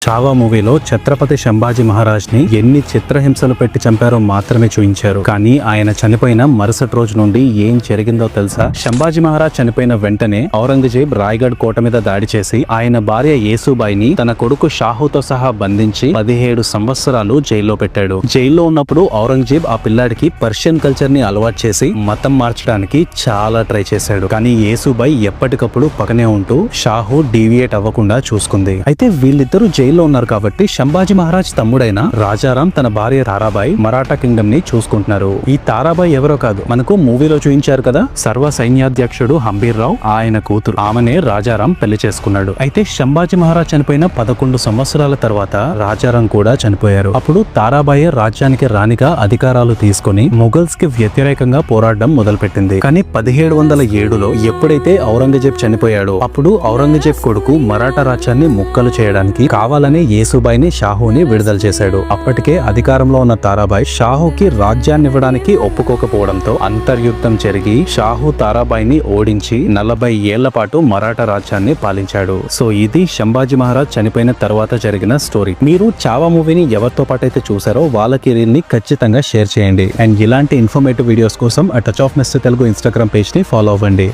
చావా మూవీలో ఛత్రపతి సంభాజీ మహారాజ్ ని ఎన్ని చిత్రహింసలు పెట్టి చంపారో మాత్రమే చూపించారు. కానీ ఆయన చనిపోయిన మరుసటి రోజు నుండి ఏం జరిగిందో తెలుసా? సంభాజీ మహారాజ్ చనిపోయిన వెంటనే ఔరంగజేబ్ రాయ్గఢ్ కోట మీద దాడి చేసి ఆయన భార్య యేసుబాయిని తన కొడుకు షాహుతో సహా బంధించి 17 సంవత్సరాలు జైల్లో పెట్టాడు. జైల్లో ఉన్నప్పుడు ఔరంగజేబ్ ఆ పిల్లాడికి పర్షియన్ కల్చర్ ని అలవాటు చేసి మతం మార్చడానికి చాలా ట్రై చేశాడు. కానీ యేసుబాయి ఎప్పటికప్పుడు పక్కనే ఉంటూ షాహు డీవియేట్ అవ్వకుండా చూసుకుంది. అయితే వీళ్ళిద్దరూ జైల్లో ఉన్నారు కాబట్టి సంభాజీ మహారాజ్ తమ్ముడైన రాజారాం తన భార్య తారాబాయి మరాఠా కింగ్డమ్ ని చూసుకుంటున్నారు. ఈ తారాబాయి ఎవరో కాదు, మనకు మూవీలో చూపించారు కదా, సర్వ సైన్యాధ్యక్షుడు హంబీర్ రావు ఆయన కూతురు. ఆమెనే రాజారాం పెళ్లి చేసుకున్నాడు. అయితే సంభాజీ మహారాజ్ చనిపోయిన 11 సంవత్సరాల తర్వాత రాజారాం కూడా చనిపోయారు. అప్పుడు తారాబాయి రాజ్యానికి రాణిగా అధికారాలు తీసుకుని మొఘల్స్ కి వ్యతిరేకంగా పోరాడడం మొదలుపెట్టింది. కానీ 1707లో ఎప్పుడైతే ఔరంగజేబ్ చనిపోయాడో అప్పుడు ఔరంగజేబ్ కొడుకు మరాఠా రాజ్యాన్ని ముక్కలు చేయడానికి కావాలని యేసుబాయిని షాహుని విడుదల చేశాడు. అప్పటికే అధికారంలో ఉన్న తారాబాయి షాహుకి రాజ్యాన్ని ఇవ్వడానికి ఒప్పుకోకపోవడంతో అంతర్యుద్ధం జరిగి షాహు తారాబాయిని ఓడించి 40 ఏళ్ల పాటు మరాఠా రాజ్యాన్ని పాలించాడు. సో ఇది సంభాజీ మహారాజ్ చనిపోయిన తర్వాత జరిగిన స్టోరీ. మీరు చావా మూవీని ఎవరితో పాటు అయితే చూసారో వాళ్ళకి దీన్ని ఖచ్చితంగా షేర్ చేయండి. అండ్ ఇలాంటి ఇన్ఫర్మేటివ్ వీడియోస్ కోసం touch of mister Telugu Instagram page ని ఫాలో అవ్వండి.